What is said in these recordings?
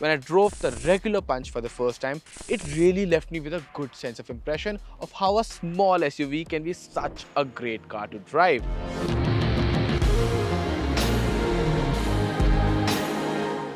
when I drove the regular Punch for the first time, it really left me with a good sense of impression of how a small SUV can be such a great car to drive.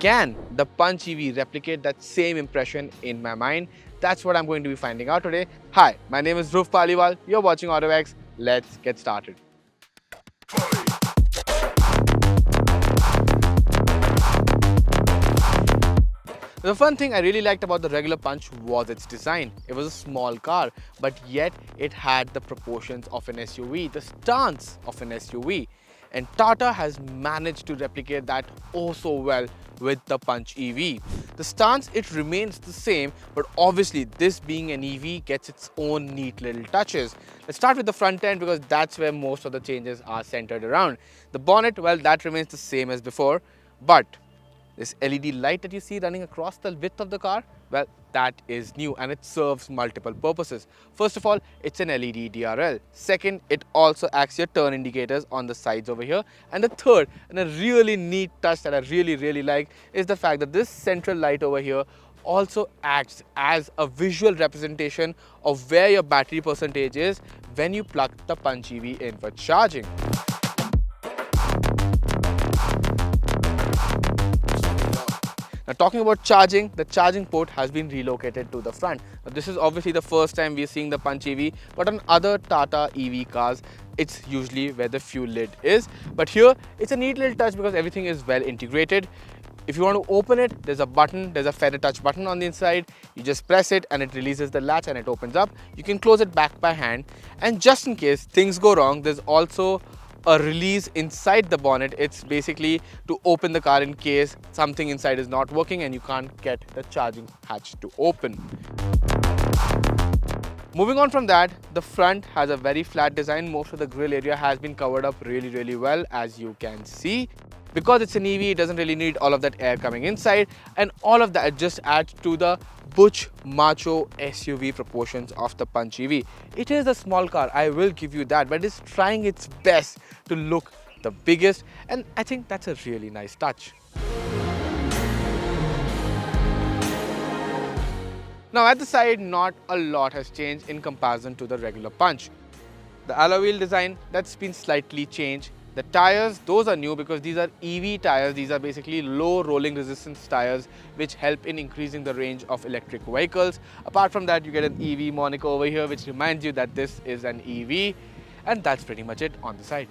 Can the Punch EV replicate that same impression in my mind? That's what I'm going to be finding out today. Hi, my name is Dhruv Paliwal. You're watching AutoX. Let's get started. The fun thing I really liked about the regular Punch was its design. It was a small car, but yet it had the proportions of an SUV, the stance of an SUV. And Tata has managed to replicate that oh so well with the Punch EV. The stance, it remains the same, but obviously this being an EV gets its own neat little touches. Let's start with the front end because that's where most of the changes are centered around. The bonnet, well, that remains the same as before, but this LED light that you see running across the width of the car, well, that is new and it serves multiple purposes. First of all, it's an LED DRL. Second, it also acts your turn indicators on the sides over here. And the third, and a really neat touch that I really like, is the fact that this central light over here also acts as a visual representation of where your battery percentage is when you plug the Punch EV in for charging. Now talking about charging, the charging port has been relocated to the front. Now, this is obviously the first time we're seeing the Punch EV, but on other Tata EV cars, it's usually where the fuel lid is. But here, it's a neat little touch because everything is well integrated. If you want to open it, there's a button, there's a feather touch button on the inside. You just press it and it releases the latch and it opens up. You can close it back by hand. And just in case things go wrong, there's also a release inside the bonnet. It's basically to open the car in case something inside is not working and you can't get the charging hatch to open. Moving on from that, the front has a very flat design. Most of the grille area has been covered up really well, as you can see. Because it's an EV, it doesn't really need all of that air coming inside, and all of that just adds to the butch macho SUV proportions of the Punch EV. It is a small car, I will give you that, but it's trying its best to look the biggest, and I think that's a really nice touch. Now at the side, not a lot has changed in comparison to the regular Punch. The alloy wheel design, that's been slightly changed. The tires, those are new because these are EV tires. These are basically low rolling resistance tires which help in increasing the range of electric vehicles. Apart from that, you get an EV moniker over here which reminds you that this is an EV, and that's pretty much it on the side.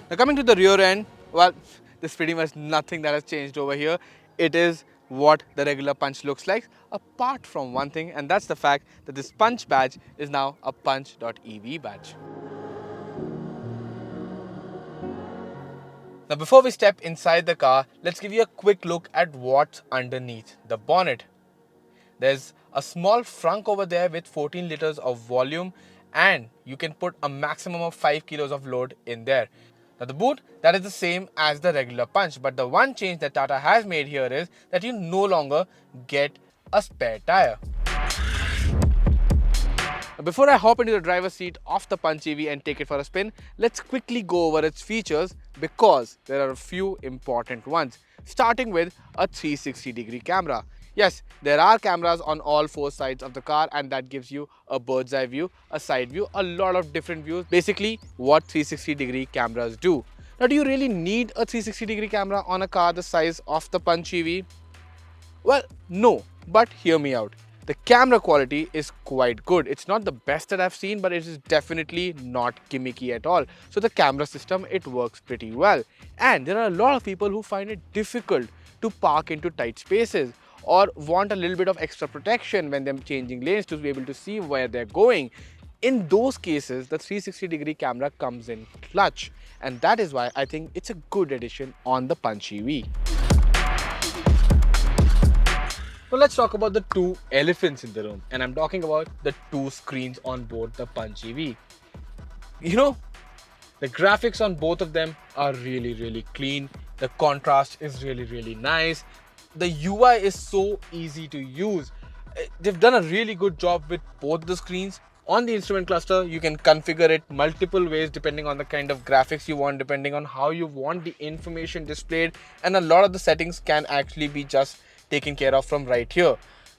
Now coming to the rear end, well, there's pretty much nothing that has changed over here. It is what the regular Punch looks like, apart from one thing, and that's the fact that this Punch badge is now a Punch.EV badge. Now before we step inside the car, let's give you a quick look at what's underneath the bonnet. There's a small frunk over there with 14 liters of volume, and you can put a maximum of 5 kilos of load in there. Now the boot, that is the same as the regular Punch, but the one change that Tata has made here is that you no longer get a spare tire. Before I hop into the driver's seat of the Punch EV and take it for a spin, let's quickly go over its features because there are a few important ones, starting with a 360-degree camera. Yes, there are cameras on all four sides of the car, and that gives you a bird's eye view, a side view, a lot of different views, basically what 360-degree cameras do. Now, do you really need a 360-degree camera on a car the size of the Punch EV? Well, no, but hear me out. The camera quality is quite good. It's not the best that I've seen, but it is definitely not gimmicky at all. So the camera system, it works pretty well. And there are a lot of people who find it difficult to park into tight spaces or want a little bit of extra protection when they're changing lanes to be able to see where they're going. In those cases, the 360-degree camera comes in clutch. And that is why I think it's a good addition on the Punch EV. Now let's talk about the two elephants in the room, and I'm talking about the two screens on board the Punch EV. You know, the graphics on both of them are really clean. The contrast is really nice. The UI is so easy to use. They've done a really good job with both the screens. On the instrument cluster, you can configure it multiple ways depending on the kind of graphics you want, depending on how you want the information displayed, and a lot of the settings can actually be just taken care of from right here.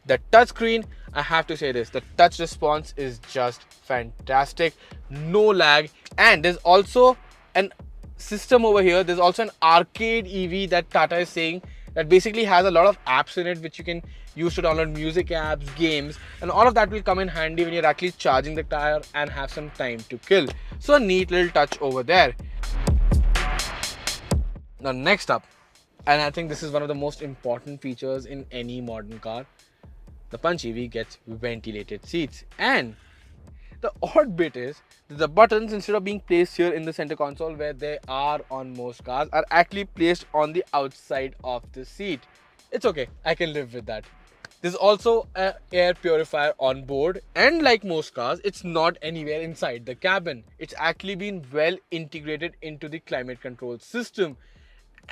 The touchscreen, I have to say this, the touch response is just fantastic, no lag, and there's also an system over here. There's also an arcade EV that Tata is saying that basically has a lot of apps in it which you can use to download music apps, games, and all of that will come in handy when you're actually charging the tire and have some time to kill. So a neat little touch over there. Now next up, and I think this is one of the most important features in any modern car, the Punch EV gets ventilated seats. And the odd bit is that the buttons, instead of being placed here in the center console where they are on most cars, are actually placed on the outside of the seat. It's okay, I can live with that. There's also an air purifier on board, and like most cars, it's not anywhere inside the cabin. It's actually been well integrated into the climate control system,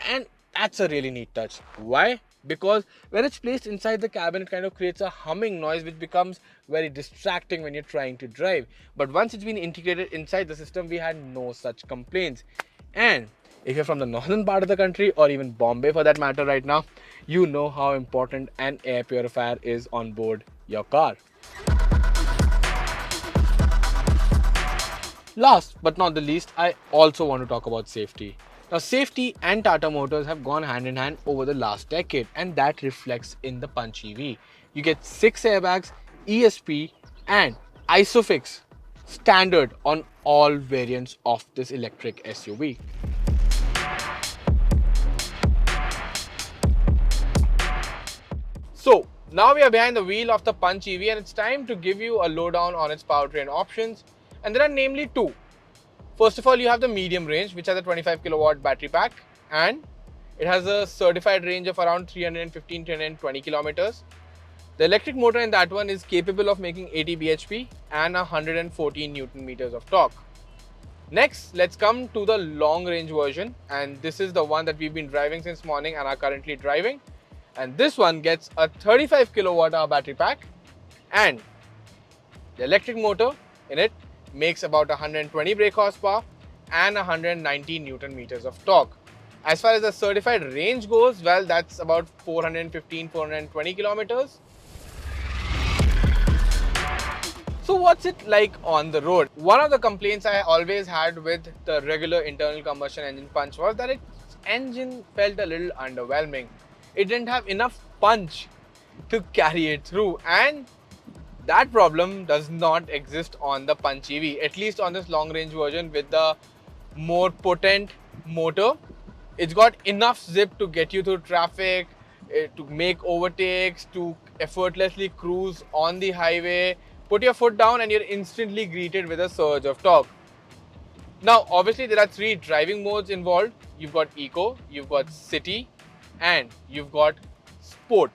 and that's a really neat touch. Why? Because when it's placed inside the cabin, it kind of creates a humming noise which becomes very distracting when you're trying to drive. But once it's been integrated inside the system, we had no such complaints. And if you're from the northern part of the country, or even Bombay for that matter right now, you know how important an air purifier is on board your car. Last but not the least, I also want to talk about safety. Now, safety and Tata Motors have gone hand in hand over the last decade, and that reflects in the Punch EV. You get 6 airbags, ESP, and ISOFIX standard on all variants of this electric SUV. So now we are behind the wheel of the Punch EV, and it's time to give you a lowdown on its powertrain options. And there are namely two. First of all, you have the medium range, which has a 25 kilowatt battery pack, and it has a certified range of around 315-320 kilometers. The electric motor in that one is capable of making 80 bhp and 114 newton meters of torque. Next, let's come to the long range version, and this is the one that we've been driving since morning and are currently driving. And this one gets a 35 kilowatt hour battery pack, and the electric motor in it makes about 120 brake horsepower and 190 newton meters of torque. As far as the certified range goes, well, that's about 415-420 kilometers. So what's it like on the road? One of the complaints I always had with the regular internal combustion engine Punch was that its engine felt a little underwhelming. It didn't have enough punch to carry it through, and that problem does not exist on the Punch EV, at least on this long range version with the more potent motor. It's got enough zip to get you through traffic, to make overtakes, to effortlessly cruise on the highway. Put your foot down and you're instantly greeted with a surge of torque. Now, obviously, there are 3 driving modes involved. You've got Eco, you've got City, and you've got Sport.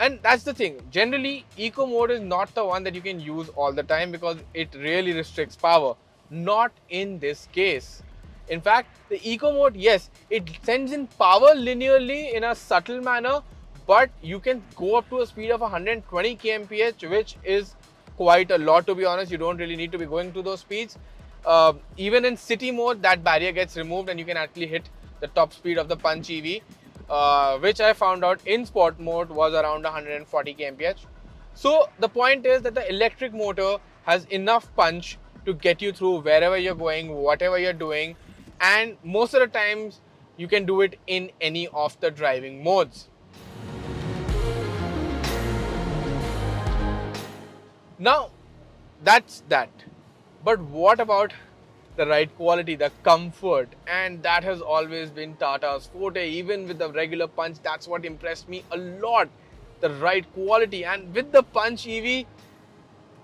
And that's the thing. Generally, Eco mode is not the one that you can use all the time because it really restricts power. Not in this case. In fact, the Eco mode, yes, it sends in power linearly in a subtle manner, but you can go up to a speed of 120 kmph, which is quite a lot, to be honest. You don't really need to be going to those speeds. Even in city mode, that barrier gets removed and you can actually hit the top speed of the Punch EV, which I found out in sport mode was around 140 kmph. So the point is that the electric motor has enough punch to get you through wherever you're going, whatever you're doing, and most of the times you can do it in any of the driving modes. Now, that's that. But what about the ride quality, the comfort? And that has always been Tata's forte. Even with the regular Punch, that's what impressed me a lot. The ride quality. And with the Punch EV,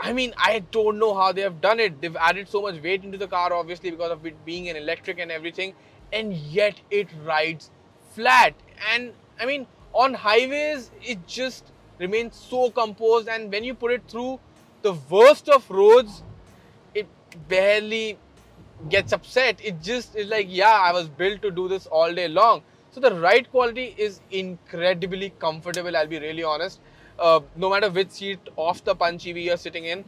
I mean, I don't know how they have done it. They've added so much weight into the car, obviously, because of it being an electric and everything. And yet it rides flat. And I mean, on highways, it just remains so composed. And when you put it through the worst of roads, it barely gets upset. It just is like, yeah, I was built to do this all day long. So the ride quality is incredibly comfortable, I'll be really honest. No matter which seat of the Punch EV you're sitting in,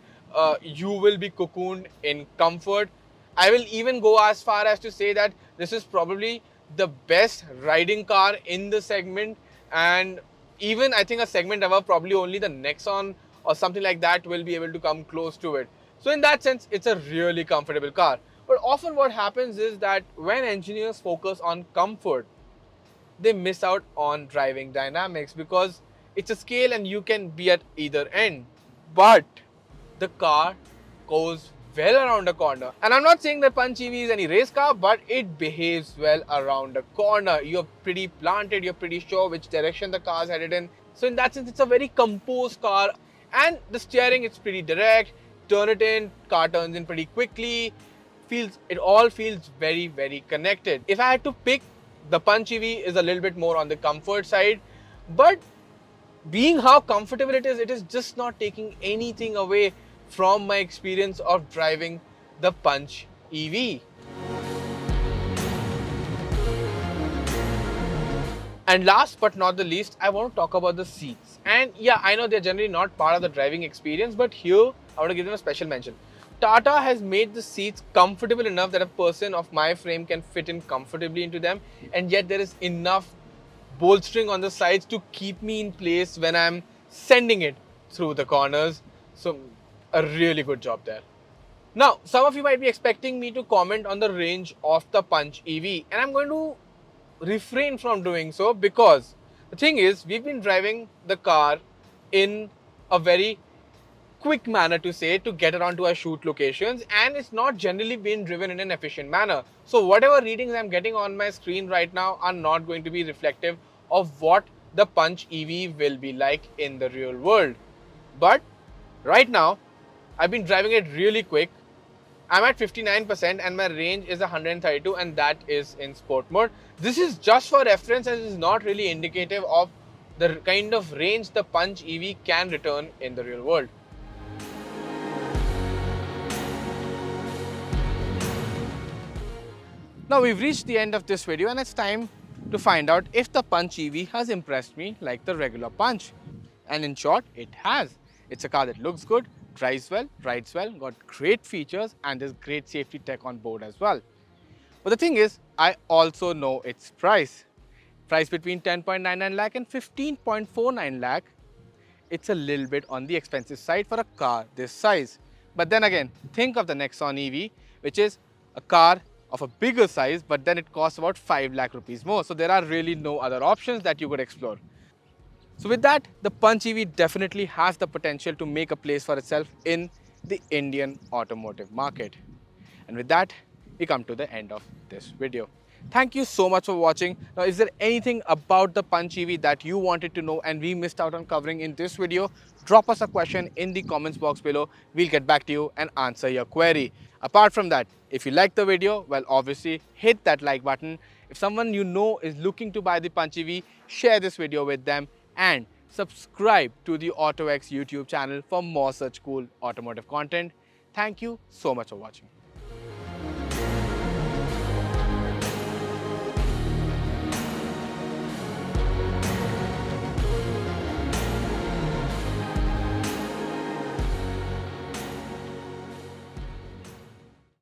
you will be cocooned in comfort. I will even go as far as to say that this is probably the best riding car in the segment, and even I think a segment above, probably only the Nexon or something like that will be able to come close to it. So in that sense, it's a really comfortable car. But often what happens is that when engineers focus on comfort, they miss out on driving dynamics because it's a scale and you can be at either end. But the car goes well around a corner. And I'm not saying that Punch EV is any race car, but it behaves well around a corner. You're pretty planted, you're pretty sure which direction the car is headed in. So in that sense, it's a very composed car. And the steering, it's pretty direct. Turn it in, car turns in pretty quickly. It all feels very, very connected. If I had to pick, the Punch EV is a little bit more on the comfort side, but being how comfortable it is just not taking anything away from my experience of driving the Punch EV. And last but not the least, I want to talk about the seats. And yeah, I know they're generally not part of the driving experience, but here I want to give them a special mention. Tata has made the seats comfortable enough that a person of my frame can fit in comfortably into them, and yet there is enough bolstering on the sides to keep me in place when I'm sending it through the corners. So a really good job there. Now, some of you might be expecting me to comment on the range of the Punch EV, and I'm going to refrain from doing so because the thing is, we've been driving the car in a very quick manner to say to get around to our shoot locations, and it's not generally being driven in an efficient manner. So whatever readings I'm getting on my screen right now are not going to be reflective of what the Punch EV will be like in the real world. But right now, I've been driving it really quick. I'm at 59% and my range is 132, and that is in sport mode. This is just for reference and is not really indicative of the kind of range the Punch EV can return in the real world. Now we've reached the end of this video and it's time to find out if the Punch EV has impressed me like the regular Punch. And in short, it has. It's a car that looks good, drives well, rides well, got great features, and there's great safety tech on board as well. But the thing is, I also know its price. Price between 10.99 lakh and 15.49 lakh. It's a little bit on the expensive side for a car this size. But then again, think of the Nexon EV, which is a car of a bigger size, but then it costs about 5 lakh rupees more. So there are really no other options that you could explore. So with that, the Punch EV definitely has the potential to make a place for itself in the Indian automotive market. And with that, we come to the end of this video. Thank you so much for watching. Now, is there anything about the Punch EV that you wanted to know and we missed out on covering in this video? Drop us a question in the comments box below. We'll get back to you and answer your query. Apart from that, if you like the video, well, obviously hit that like button. If someone you know is looking to buy the Punch EV, share this video with them and subscribe to the AutoX YouTube channel for more such cool automotive content. Thank you so much for watching.